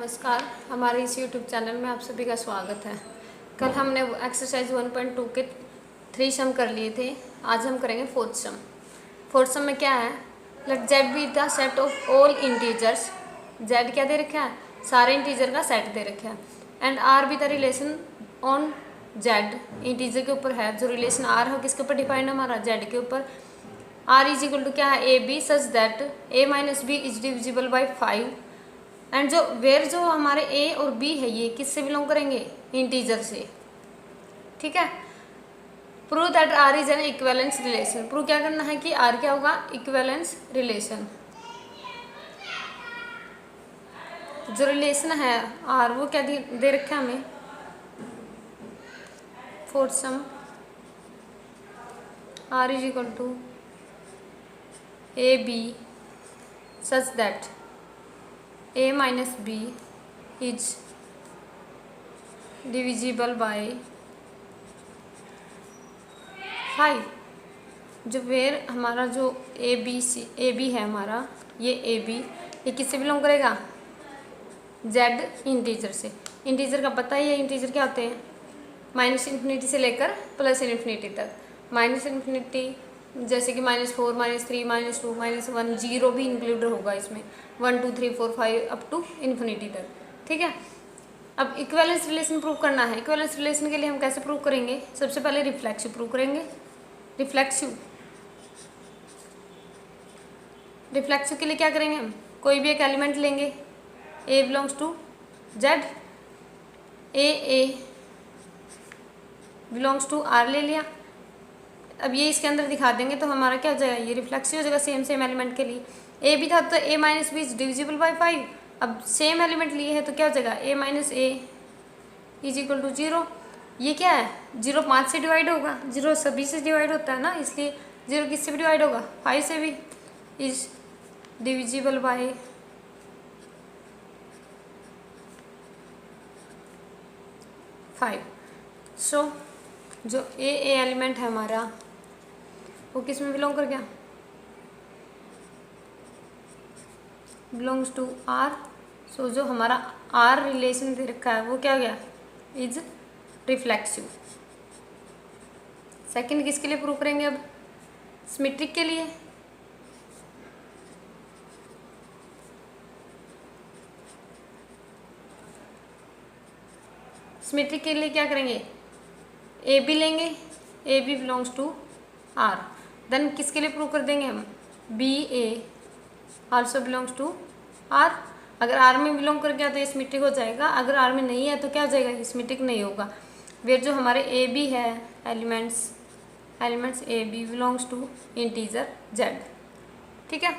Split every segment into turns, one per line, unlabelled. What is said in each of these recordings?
नमस्कार, हमारे इस YouTube चैनल में आप सभी का स्वागत है। कल हमने एक्सरसाइज 1.2 के 3 सम कर लिए थे। आज हम करेंगे फोर्थ सम। फोर्थ सम में क्या है, let Z be the set of all integers. Z क्या दे रखा है, सारे इंटीजर का सेट दे रखा है। And R be the relation on Z, integer के ऊपर है। जो रिलेशन आर है किसके ऊपर डिफाइंड है, हमारा जेड के ऊपर। आर इज इक्वल टू क्या है, ए B such that A minus B is divisible by 5। And जो वेयर जो हमारे ए और बी है ये किससे बिलोंग करेंगे, इंटीजर से। ठीक है। Prove that R is an equivalence relation. Prove क्या करना है कि आर क्या होगा, इक्विवेलेंस रिलेशन। जो रिलेशन है आर वो क्या दे रखा है हमें, fourth sum R is equal to A B such that a minus b is divisible by 5। जो वेर हमारा जो ए बी है हमारा, ये ए बी ये किससे बिलोंग करेगा, जेड इंटीजर से। इंटीजर का पता ही है, इंटीजर क्या होते हैं, माइनस इन्फिनिटी से लेकर प्लस इन्फिनिटी तक। माइनस इन्फिनिटी जैसे कि -4, -3, -2, -1, जीरो भी इंक्लूड होगा इसमें, 1 2 3 4 5 अप टू इन्फिनिटी तक। ठीक है। अब इक्विवेलेंस रिलेशन प्रूव करना है। इक्विवेलेंस रिलेशन के लिए हम कैसे प्रूव करेंगे, सबसे पहले रिफ्लेक्सिव प्रूव करेंगे। रिफ्लेक्सिव के लिए क्या करेंगे, हम कोई भी एक एलिमेंट लेंगे, a belongs to Z, a belongs to R ले लिया। अब ये इसके अंदर दिखा देंगे तो हमारा क्या हो जाएगा, ये रिफ्लेक्सिव हो जाएगा सेम एलिमेंट के लिए। ए भी था तो a minus B is divisible by 5। अब सेम एलिमेंट लिए है तो क्या हो जाएगा, a minus A is equal to 0। ये क्या है, 0 5 से डिवाइड होगा, 0 सभी से डिवाइड होता है ना, इसलिए 0 किससे भी डिवाइड होगा, 5 से भी। Is divisible by 5। सो जो ए एलिमेंट है हमारा वो किस में बिलोंग कर गया, बिलोंग्स टू आर। सो जो हमारा आर रिलेशन दे रखा है वो क्या हो गया, इज रिफ्लेक्सिव। सेकंड किसके लिए प्रूव करेंगे, अब सिमेट्रिक के लिए। सिमेट्रिक के लिए क्या करेंगे, ए बी लेंगे, A B belongs to R. Then किसके लिए प्रूव कर देंगे हम, B A also belongs to R. अगर आर में बिलोंग कर गया तो ये सिमेट्रिक हो जाएगा, अगर आर में नहीं है तो क्या हो जाएगा, ये सिमेट्रिक नहीं होगा। वेयर जो हमारे ए बी है elements A B belongs to integer Z. ठीक है।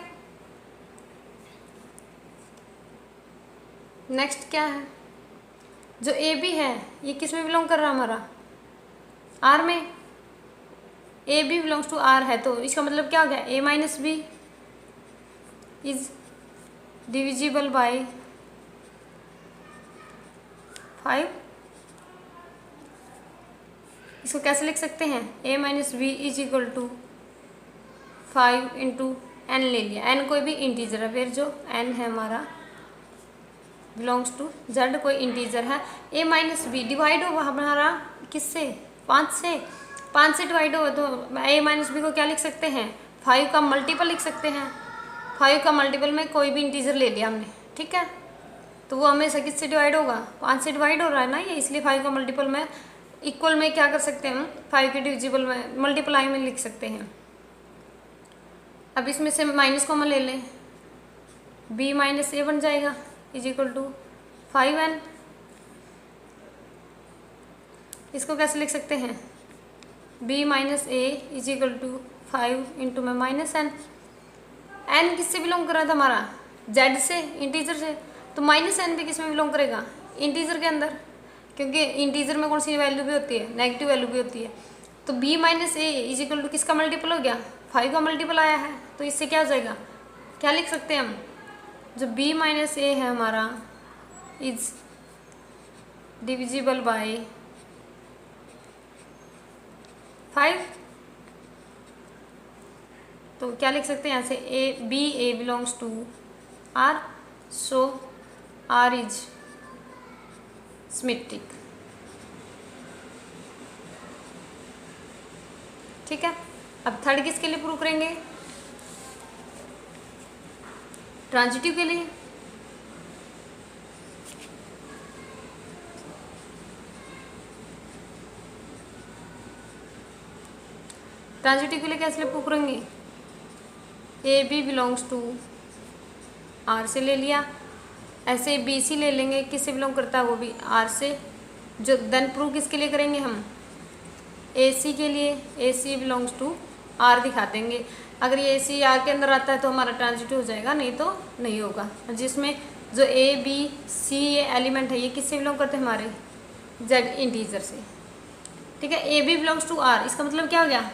नेक्स्ट क्या है, जो ए बी है ये किस में बिलोंग कर रहा है, हमारा आर में। A B belongs to R है तो इसका मतलब क्या हो गया, a minus B is divisible by 5। इसको कैसे लिख सकते हैं, a minus B is equal to 5 into n ले लिया। n कोई भी इंटीजर है, फिर जो n है हमारा बिलोंग्स टू z, कोई इंटीजर है। a माइनस बी डिवाइड होगा हमारा किससे, 5 से। 5 से डिवाइड होगा तो a माइनस बी को क्या लिख सकते हैं, 5 का मल्टीपल लिख सकते हैं। 5 का मल्टीपल में कोई भी इंटीजर ले लिया हमने, ठीक है, तो वो हमेशा किससे डिवाइड होगा, 5 से डिवाइड हो रहा है ना ये, इसलिए 5 का मल्टीपल में इक्वल में क्या कर सकते हैं हम, 5 के डिविजिबल में मल्टीप्लाई में लिख सकते हैं। अब इसमें से माइनस कॉमन ले लें, b माइनस ए बन जाएगा इज इक्वल टू 5n। इसको कैसे लिख सकते हैं, b minus A is equal to 5 into में माइनस n। n किससे बिलोंग कर रहा था हमारा, z से, इंटीजर से, तो माइनस n भी किस में बिलोंग करेगा, इंटीजर के अंदर, क्योंकि इंटीजर में कौन सी वैल्यू भी होती है, नेगेटिव वैल्यू भी होती है। तो b minus A is equal to किसका मल्टीपल हो गया, 5 का मल्टीपल आया है, तो इससे क्या हो जाएगा, क्या लिख सकते हैं हम, जो b माइनस ए है हमारा इज डिविजिबल बाय 5। तो क्या लिख सकते हैं यहाँ से, A B A belongs to R. So R is symmetric. ठीक है, अब थर्ड किसके लिए प्रूव करेंगे? ट्रांजिटिव के लिए। ट्रांजिटिव के लिए कैसे प्रूव करेंगे? A B belongs to R से ले लिया, ऐसे बी सी ले लेंगे, किससे बिलोंग करता है? वो भी आर से। जो देन प्रूव किसके लिए करेंगे हम? ए सी के लिए। ए सी बिलोंग्स टू आर दिखा देंगे। अगर ये ए सी आर के अंदर आता है तो हमारा ट्रांजिटिव हो जाएगा, नहीं तो नहीं होगा। जिसमें जो ए बी सी ये एलिमेंट है ये किससे बिलोंग करते हैं? हमारे जेड इंटीजर से। ठीक है, A B belongs to R, इसका मतलब क्या हो गया?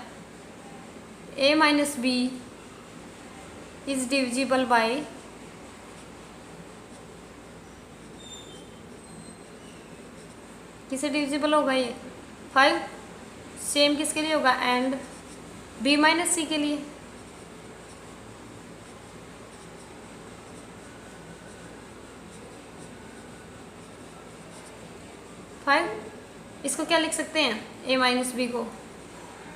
A minus B is divisible by किसे डिविजिबल होगा ये? 5। सेम किसके लिए होगा? एंड बी माइनस सी के लिए। इसको क्या लिख सकते हैं? ए माइनस बी को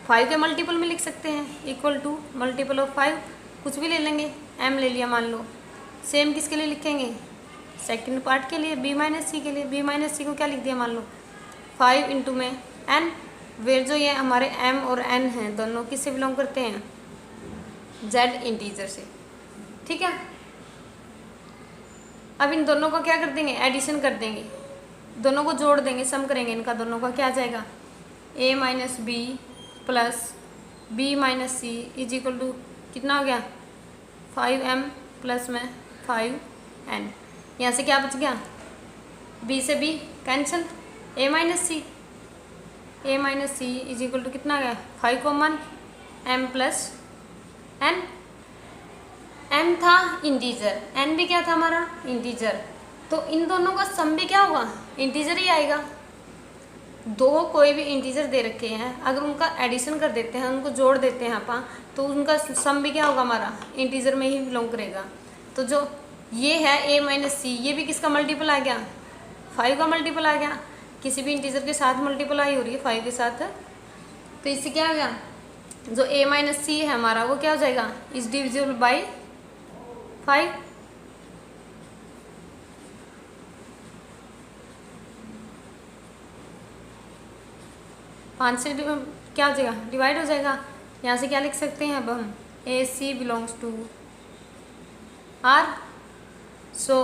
5 के मल्टीपल में लिख सकते हैं, इक्वल टू मल्टीपल ऑफ 5, कुछ भी ले लेंगे, m ले लिया मान लो। सेम किसके लिए लिखेंगे? सेकंड पार्ट के लिए, बी माइनस सी के लिए। बी माइनस सी को क्या लिख दिया मान लो? 5 इंटू में n, वेर जो ये हमारे m और n हैं दोनों किससे बिलोंग करते हैं? z इंटीजर से। ठीक है, अब इन दोनों को क्या कर देंगे? एडिशन कर देंगे, दोनों को जोड़ देंगे, सम करेंगे इनका, दोनों का क्या आ जाएगा? a minus B plus B minus C is equal to कितना हो गया? 5m प्लस में 5n। यहाँ से क्या बच गया? b से b cancel, a minus C is equal to कितना गया? 5 common, m plus n। m था इंटीजर, n भी क्या था हमारा? इंटीजर। तो इन दोनों का सम भी क्या होगा? इंटीजर ही आएगा। दो कोई भी इंटीजर दे रखे हैं, अगर उनका एडिशन कर देते हैं, उनको जोड़ देते हैं अपन, तो उनका सम भी क्या होगा? हमारा इंटीजर में ही बिलोंग करेगा। तो जो ये है a माइनस सी, ये भी किसका मल्टीपल आ गया? 5 का मल्टीपल आ गया। किसी भी इंटीजर के साथ मल्टीपलाई हो रही है 5 के साथ, तो इससे क्या हो गया? जो a माइनस सी है हमारा वो क्या हो जाएगा? Is divisible by 5। पाँच से क्या हो जाएगा? डिवाइड हो जाएगा। यहाँ से क्या लिख सकते हैं अब हम? A c belongs to R, so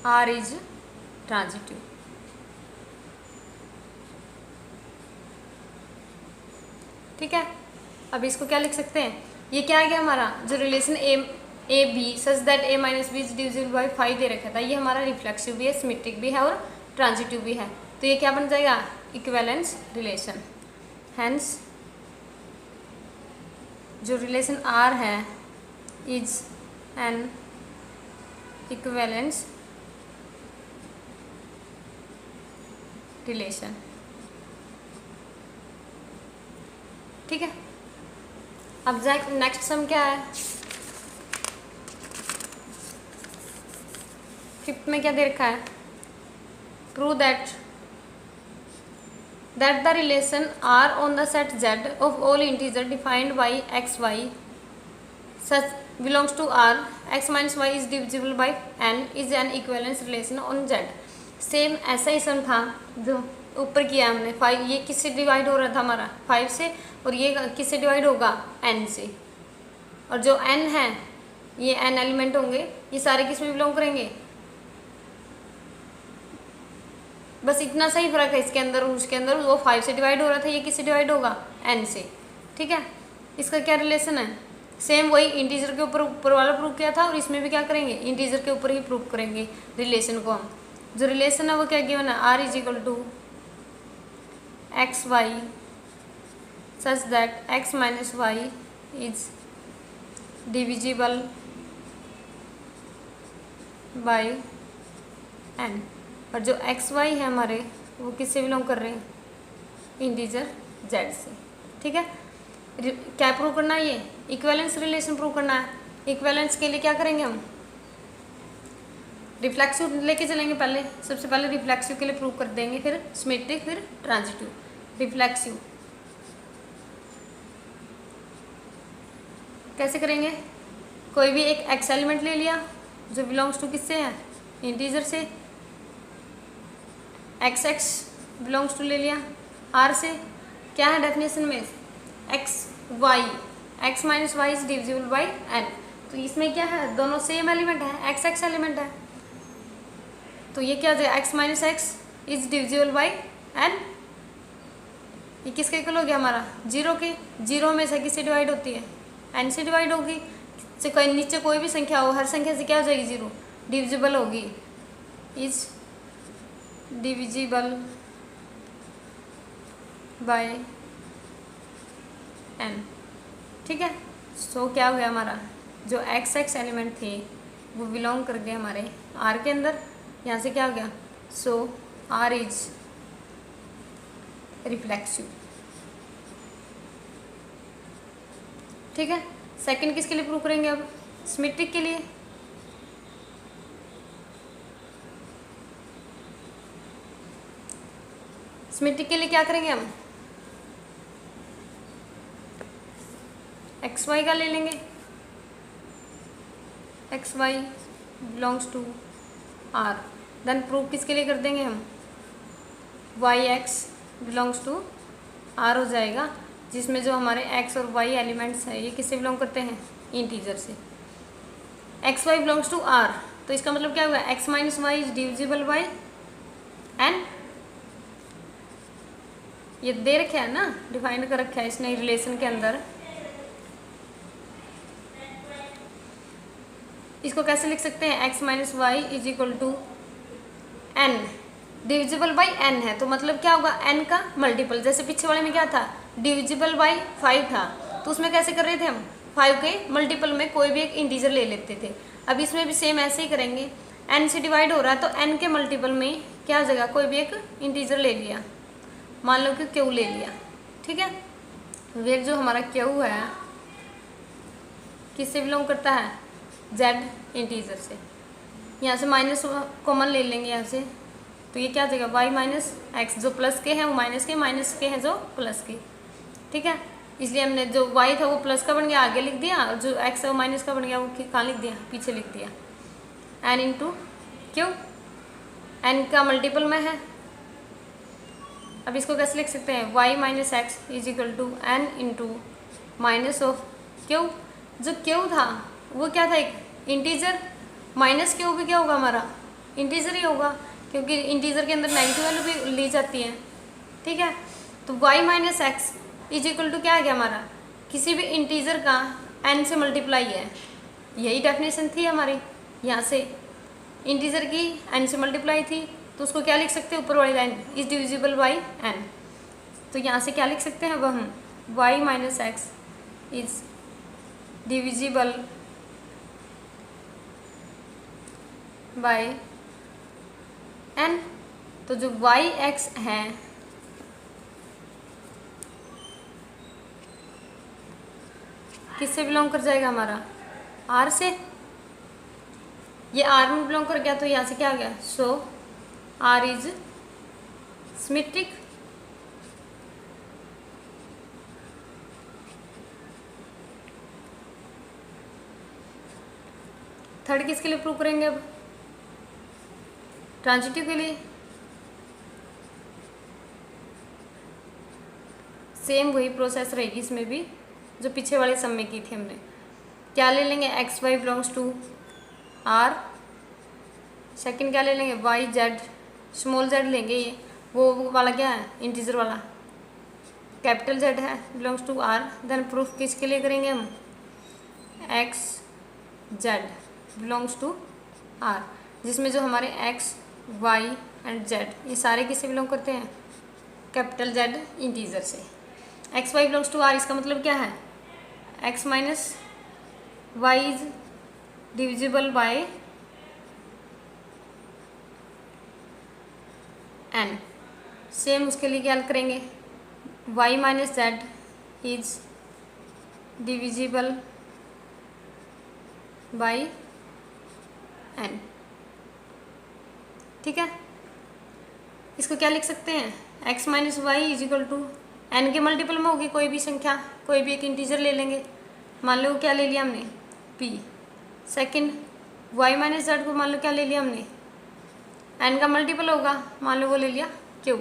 R is transitive. ठीक है, अब इसको क्या लिख सकते हैं? ये क्या आ गया हमारा? जो relation A B such that A minus B is divisible by 5 दे रखा था, ये हमारा रिफ्लेक्सिव भी है, सिमेट्रिक भी है और ट्रांजिटिव भी है। तो ये क्या बन जाएगा? Equivalence relation. हेंस जो रिलेशन आर है इज एन इक्विवेलेंस रिलेशन। ठीक है, अब नेक्स्ट सम क्या है? 5th में क्या दे रखा है? Prove that the relation R on the set Z of all integer defined by x y such belongs to R, x minus y is divisible by n is an equivalence relation on Z। Same ऐसा ही सम था जो ऊपर किया हमने। 5 ये किससे divide हो रहा था? हमारा 5 से, और ये किससे डिवाइड होगा? n से। और जो n है ये n एलिमेंट होंगे, ये सारे किस में बिलोंग करेंगे? बस इतना सा ही फर्क है इसके अंदर और उसके अंदर। वो 5 से डिवाइड हो रहा था, ये किससे डिवाइड होगा? n से। ठीक है, इसका क्या रिलेशन है? सेम वही इंटीजर के ऊपर वाला प्रूव किया था, और इसमें भी क्या करेंगे? इंटीजर के ऊपर ही प्रूव करेंगे रिलेशन को हम। जो रिलेशन है वो क्या गिवन है? r is equal to X Y such that x minus Y is divisible by n। और जो एक्स वाई है हमारे वो किससे बिलोंग कर रहे हैं? इंटीजर जेड से। ठीक है, क्या प्रूव करना है? ये इक्विवेलेंस रिलेशन प्रूव करना है। इक्विवेलेंस के लिए क्या करेंगे हम? रिफ्लेक्सिव लेके चलेंगे। पहले सबसे पहले रिफ्लेक्सिव के लिए प्रूव कर देंगे, फिर सिमेट्रिक, फिर ट्रांजिटिव। रिफ्लेक्सिव कैसे करेंगे? कोई भी एक एक्स एलिमेंट ले लिया जो बिलोंग्स टू किससे है, इंटीजर से। एक्स एक्स बिलोंग्स टू ले लिया आर से। क्या है डेफिनेशन में, X Y, X minus Y is divisible by N. तो इसमें क्या है, दोनों सेम एलिमेंट है, एक्स एक्स एलिमेंट है, तो ये क्या हो जाएगा, X minus X is divisible by N. ये किसके इक्वल हो गया हमारा, जीरो के। जीरो में से किससे डिवाइड होती है, एन से डिवाइड होगी। से कोई नीचे कोई भी संख्या हो, हर संख्या से क्या हो जाएगी, जीरो, डिविजिबल होगी, इज डिविजिबल बाय एन। ठीक है। सो क्या हो गया हमारा, जो एक्स एक्स एलिमेंट थे वो बिलोंग कर गए हमारे आर के अंदर। यहाँ से क्या हो गया, सो आर इज रिफ्लेक्सिव। ठीक है। सेकंड किसके लिए प्रूव करेंगे अब, सिमेट्रिक के लिए। सिमेट्रिक के लिए क्या करेंगे हम, एक्स वाई का ले लेंगे, X Y belongs to R. Then prove किसके लिए कर देंगे हम, Y X belongs to R हो जाएगा, जिसमें जो हमारे एक्स और वाई एलिमेंट्स है ये किससे बिलोंग करते हैं, इंटीजर से। X Y belongs to R, तो इसका मतलब क्या हुआ, X minus Y is divisible by N. ये दे रखा है ना, डिफाइन कर रखा है इसने रिलेशन के अंदर। इसको कैसे लिख सकते हैं, X minus Y is equal to N, divisible by N है, तो मतलब क्या होगा, एन का मल्टीपल। जैसे पीछे वाले में क्या था, डिविजिबल बाई 5 था, तो उसमें कैसे कर रहे थे हम, 5 के मल्टीपल में कोई भी एक इंटीजर ले लेते थे। अब इसमें भी सेम ऐसे ही करेंगे, एन से डिवाइड हो रहा है तो एन के मल्टीपल में क्या हो जाएगा, कोई भी एक इंटीजर ले लिया, मान लो कि क्यू ले लिया। ठीक है। फिर जो हमारा क्यू है किससे बिलोंग करता है, जेड इंटीजर से। यहाँ से माइनस कॉमन ले लेंगे यहाँ से, तो ये क्या हो जाएगा, वाई माइनस एक्स, जो प्लस के हैं वो माइनस के हैं जो प्लस के। ठीक है। इसलिए हमने जो वाई था वो प्लस का बन गया, आगे लिख दिया, और जो एक्स है वो माइनस का बन गया, वो कहाँ लिख दिया, पीछे लिख दिया। एन इंटू क्यू, एन का मल्टीपल में है। अब इसको कैसे लिख सकते हैं, Y minus X is equal to N into minus of Q. जो क्यू था वो क्या था, एक इंटीजर, माइनस क्यू भी क्या होगा हमारा, इंटीजर ही होगा, क्योंकि इंटीजर के अंदर नेगेटिव वैल्यू भी ली जाती है। ठीक है। तो y minus X is equal to क्या आ गया हमारा, किसी भी इंटीजर का n से मल्टीप्लाई है, यही डेफिनेशन थी हमारी। यहाँ से इंटीजर की n से मल्टीप्लाई थी, तो उसको क्या लिख सकते हैं, ऊपर वाली line is divisible by n। तो यहाँ से क्या लिख सकते हैं अब हम, y minus X is divisible bye n। तो जो वाई एक्स है किससे बिलोंग कर जाएगा हमारा, आर से। ये आर में बिलोंग कर गया, तो यहाँ से क्या आ गया, सो आर इज सिमेट्रिक। थर्ड किसके लिए प्रूव करेंगे अब, ट्रांजिटिव के लिए। सेम वही प्रोसेस रहेगी इसमें भी जो पीछे वाले सम में की थी हमने। क्या ले लेंगे, X Y belongs to R. Second क्या ले लेंगे, वाई जेड, स्मॉल जेड लेंगे, ये वो वाला क्या है, इंटीजर वाला, कैपिटल जेड है, belongs to R. Then proof किसके लिए करेंगे हम, X Z belongs to R, जिसमें जो हमारे एक्स वाई एंड जेड ये सारे किससे बिलोंग करते हैं, कैपिटल जेड इंटीजर से। X Y belongs to R, इसका मतलब क्या है, X minus Y is divisible by N. Same उसके लिए क्या करेंगे, Y minus Z is divisible by N. ठीक है, इसको क्या लिख सकते हैं, x minus Y is equal to N के मल्टीपल में होगी कोई भी संख्या, कोई भी एक इंटीजर ले लेंगे, मान लो क्या ले लिया हमने p। Second y minus Z को मान लो क्या ले लिया हमने, n का मल्टीपल होगा, मान लो वो ले लिया q।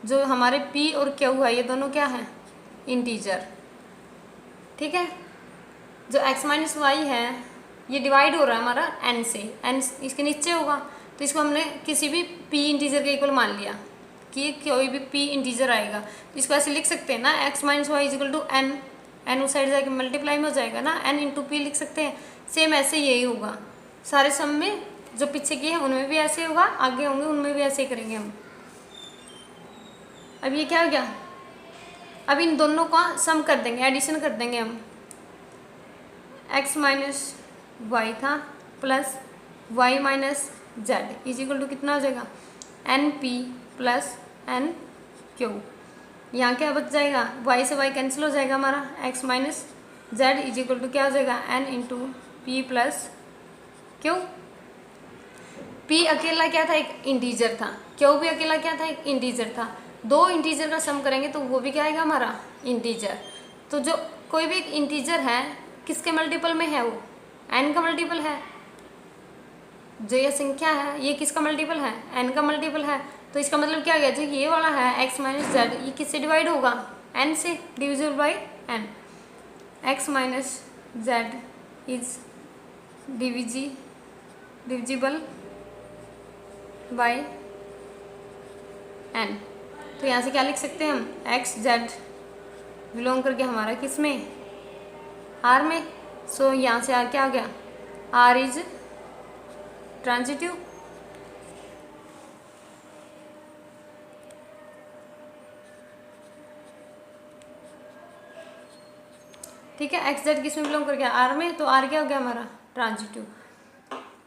जो हमारे p और q है ये दोनों क्या हैं, इंटीजर। ठीक है, जो x माइनस वाई है ये डिवाइड हो रहा है हमारा n से, n इसके नीचे होगा, तो इसको हमने किसी भी p इंटीजर के इक्वल मान लिया कि कोई भी p इंटीजर आएगा, तो इसको ऐसे लिख सकते हैं ना, x minus Y is equal to n, n उस साइड जाके मल्टीप्लाई में हो जाएगा ना, n इंटू पी लिख सकते हैं। सेम ऐसे यही होगा सारे सम में, जो पीछे किए हैं उनमें भी ऐसे होगा, आगे होंगे उनमें भी ऐसे ही करेंगे हम। अब ये क्या हो गया, अब इन दोनों का सम कर देंगे, एडिशन कर देंगे हम। x माइनस वाई था plus y minus Z is equal to कितना हो जाएगा, N P plus N Q. यहाँ क्या बच जाएगा, y से y कैंसिल हो जाएगा हमारा, x minus Z is equal to क्या हो जाएगा, n into P plus Q. p अकेला क्या था, एक इंटीजर था, क्यू भी अकेला क्या था, एक इंटीजर था। दो इंटीजर का सम करेंगे तो वो भी क्या आएगा हमारा, इंटीजर। तो जो कोई भी एक इंटीजर है किसके मल्टीपल में है, वो n का मल्टीपल है। जो ये संख्या है ये किसका मल्टीपल है, n का मल्टीपल है। तो इसका मतलब क्या गया, जो ये वाला है x माइनस जेड ये किससे डिवाइड होगा, n से, divisible by n। x minus Z is divisible by n। तो यहाँ से क्या लिख सकते हैं हम, x z बिलोंग करके हमारा किस में, r में। सो यहाँ से r क्या हो गया, r इज ट्रांजिटिव। ठीक है, एक्स जेड किस में बिलोंग कर गया, आर में, तो आर क्या हो गया हमारा, ट्रांजिटिव।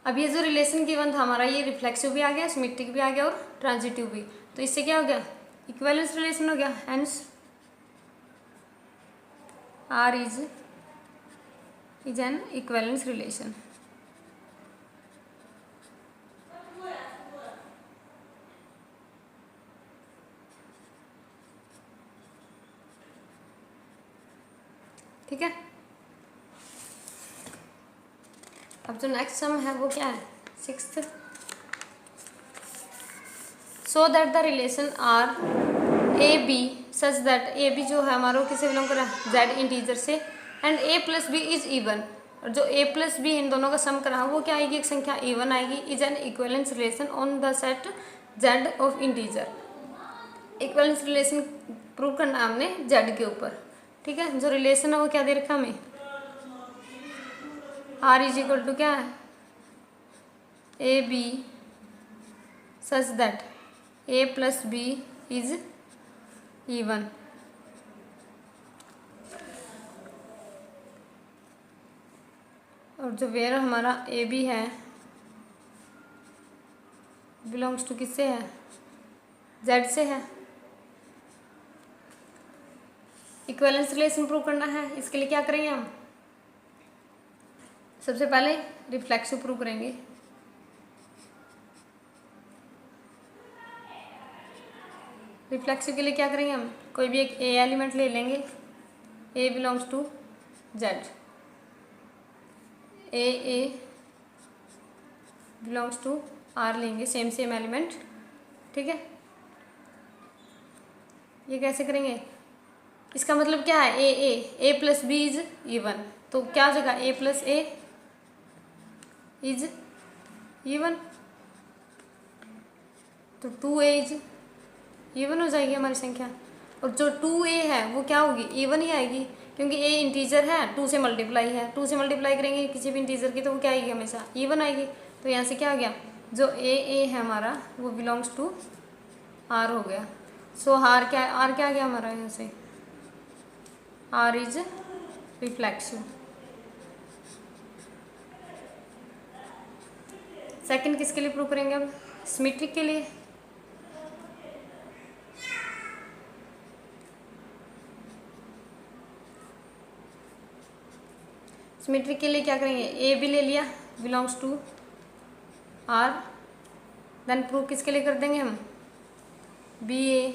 अब ये जो रिलेशन गिवन था हमारा, ये रिफ्लेक्सिव भी आ गया, सिमेट्रिक भी आ गया और ट्रांजिटिव भी। तो इससे क्या हो गया, इक्विवेलेंस रिलेशन हो गया, hence R is an equivalence relation. ठीक है, अब जो नेक्स्ट सम है वो क्या है, sixth. So that the relation R A B such that A B जो है हमारा किससे बिलोंग कर रहा है, जेड इंटीजर से, and A plus B is even. और जो ए प्लस बी इन दोनों का सम करा वो क्या आएगी, एक संख्या इवन आएगी, is an equivalence relation on the set Z of integer. Equivalence relation prove करना हमने जेड के ऊपर। ठीक है, जो रिलेशन है वो क्या दे रखा हमें, आर इज इक्वल टू क्या है, ए B such that A plus B is even. और जो वेयर हमारा ए बी है बिलोंग्स टू किससे है, जेड से है। इक्विवेलेंस रिलेशन प्रूव करना है, इसके लिए क्या करेंगे हम, सबसे पहले रिफ्लेक्सिव प्रूव करेंगे। रिफ्लेक्सिव के लिए क्या करेंगे हम, कोई भी एक ए एलिमेंट ले लेंगे, a belongs to Z, a belongs to R लेंगे, सेम एलिमेंट। ठीक है, ये कैसे करेंगे, इसका मतलब क्या है, a plus B is even, तो क्या हो जाएगा, a plus a is even, तो 2a इज इवन हो जाएगी हमारी संख्या। और जो 2a है वो क्या होगी, इवन ही आएगी, क्योंकि a इंटीजर है, 2 से मल्टीप्लाई है, 2 से मल्टीप्लाई करेंगे किसी भी इंटीजर की तो वो क्या आएगी, हमेशा इवन आएगी। तो यहाँ से क्या हो गया, जो a है हमारा वो बिलोंग्स टू r हो गया। सो r क्या आ गया हमारा, यहाँ से r इज रिफ्लेक्सिव। सेकंड किसके लिए प्रूव करेंगे अब, सिमेट्रिक के लिए। सिमेट्रिक के लिए क्या करेंगे, ए भी ले लिया belongs to R, then prove किसके लिए कर देंगे हम, B A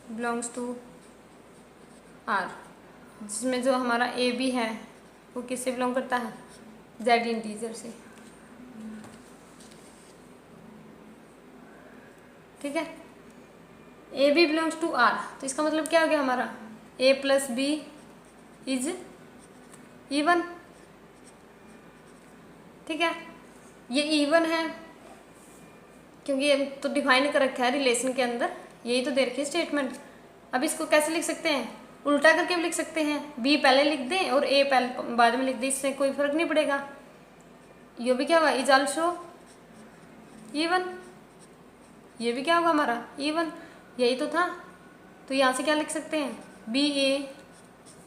belongs to R, जिसमें जो हमारा ए बी है वो किससे बिलोंग करता है, जेड इंटीजर से। ठीक है, A B belongs to R, तो इसका मतलब क्या हो गया हमारा, ए प्लस बी इज इवन। ठीक है, ये इवन है क्योंकि ये तो डिफाइन कर रखा है रिलेशन के अंदर, यही तो दे रखी है स्टेटमेंट। अब इसको कैसे लिख सकते हैं, उल्टा करके भी लिख सकते हैं, बी पहले लिख दें और ए पहले बाद में लिख दें, इससे कोई फर्क नहीं पड़ेगा। ये भी क्या होगा, इज आल्सो इवन, ये भी क्या होगा हमारा इवन, यही तो था। तो यहाँ से क्या लिख सकते हैं, बी ए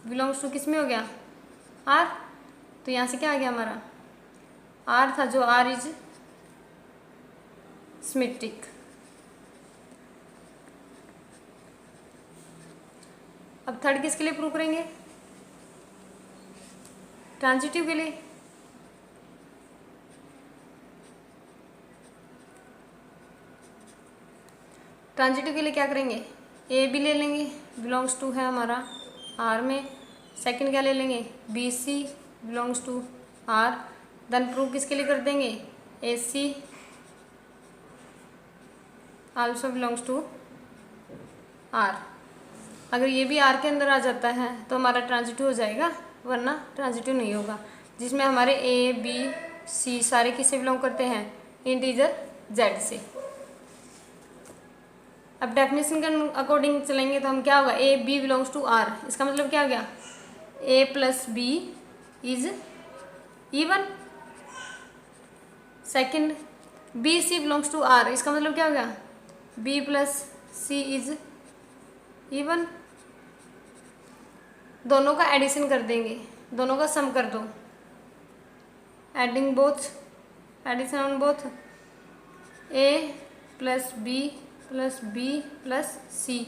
बिलोंग्स टू किस में हो गया, आर, तो यहाँ से क्या आ गया हमारा, आर था जो आर इज सिमेट्रिक। अब थर्ड किसके लिए प्रूव करेंगे, ट्रांजिटिव के लिए। ट्रांजिटिव के लिए क्या करेंगे, ए बी ले लेंगे, बिलोंग्स टू है हमारा आर में। सेकंड क्या ले लेंगे, B C belongs to R. Then prove किसके लिए कर देंगे, A C also belongs to R. अगर ये भी आर के अंदर आ जाता है तो हमारा ट्रांजिटिव हो जाएगा, वरना ट्रांजिटिव नहीं होगा। जिसमें हमारे ए बी सी सारे किससे बिलोंग करते हैं, इंटीजर जेड से। अब डेफिनेशन के अकॉर्डिंग चलेंगे तो हम क्या होगा, a B belongs to R, इसका मतलब क्या हो गया, a plus B is even. Second, b C belongs to R, इसका मतलब क्या हो गया, b plus C is even. दोनों का एडिशन कर देंगे, दोनों का सम कर दो, adding both, addition on both, a plus b plus c,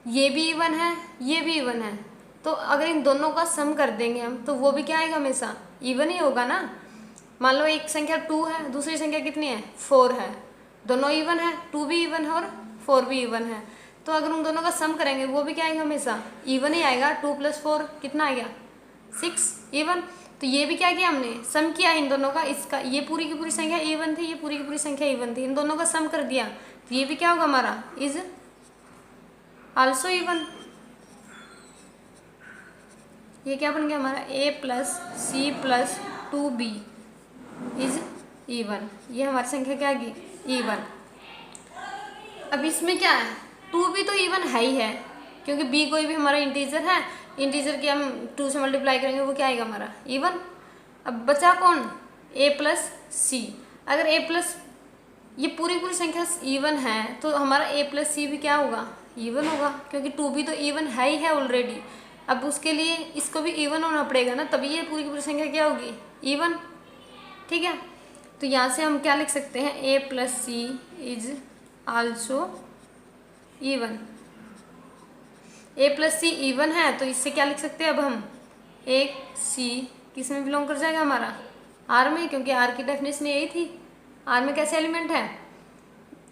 ये भी इवन है ये भी इवन है, तो अगर इन दोनों का सम कर देंगे हम तो वो भी क्या आएगा, हमेशा इवन ही होगा ना। मान लो एक संख्या 2 है, दूसरी संख्या कितनी है, 4 है, दोनों इवन है, 2 भी इवन है और 4 भी इवन है, तो अगर उन दोनों का सम करेंगे वो भी क्या आएगा, हमेशा इवन ही आएगा। 2 + 4 कितना आ गया, 6 इवन। तो ये भी क्या किया हमने, सम किया इन दोनों का, इसका ये पूरी की पूरी संख्या इवन थी, ये पूरी की पूरी संख्या इवन थी, इन दोनों का सम कर दिया, तो ये भी क्या होगा हमारा, इज आल्सो इवन। ये क्या बन गया हमारा, ए plus c plus 2b is even, ये हमारी संख्या क्या आ गई, इवन। अब इसमें क्या है, 2b तो इवन है ही है क्योंकि b कोई भी हमारा इंटीजर है, इंटीजर की हम 2 से मल्टीप्लाई करेंगे वो क्या आएगा हमारा, इवन। अब बचा कौन, a प्लस सी। अगर a प्लस ये पूरी पूरी संख्या इवन है तो हमारा a प्लस सी भी क्या होगा, इवन होगा, क्योंकि 2b तो इवन है ही है ऑलरेडी। अब उसके लिए इसको भी इवन होना पड़ेगा ना, तभी ये पूरी की पूरी संख्या क्या होगी, इवन। ठीक है, तो यहाँ से हम क्या लिख सकते हैं, a plus C is also even. a plus C even है तो इससे क्या लिख सकते हैं, अब हम एक सी किस में बिलोंग कर जाएगा हमारा, आर में, क्योंकि आर की डेफिनेशन यही थी। आर में कैसे एलिमेंट है,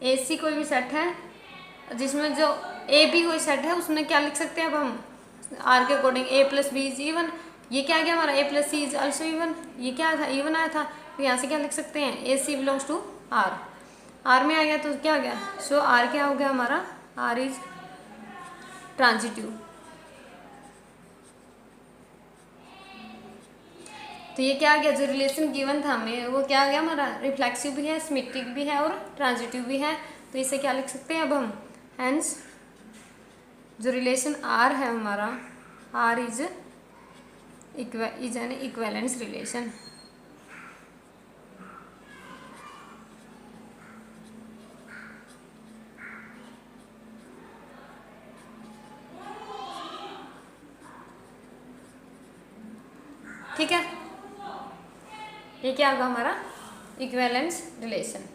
ए सी कोई भी सेट है जिसमें जो ए बी कोई सेट है उसमें क्या लिख सकते हैं अब हम, आर के according a plus B is even. ये क्या आ गया हमारा, ए plus C is also even, ये क्या था, इवन आया था, तो यहाँ से क्या लिख सकते हैं, ए c belongs to are. Are में आ गया तो क्या आ गया, सो आर क्या हो गया हमारा, आर इज ट्रांजिटिव। तो ये क्या आ गया, जो रिलेशन गिवन था हमें वो क्या आ गया हमारा, रिफ्लेक्सिव भी है, सिमेट्रिक भी है और ट्रांजिटिव भी है। तो इसे क्या लिख सकते हैं अब हम, हेंस जो रिलेशन आर है हमारा, R is an equivalence relation. ठीक है, ये क्या होगा हमारा, इक्विवेलेंस रिलेशन।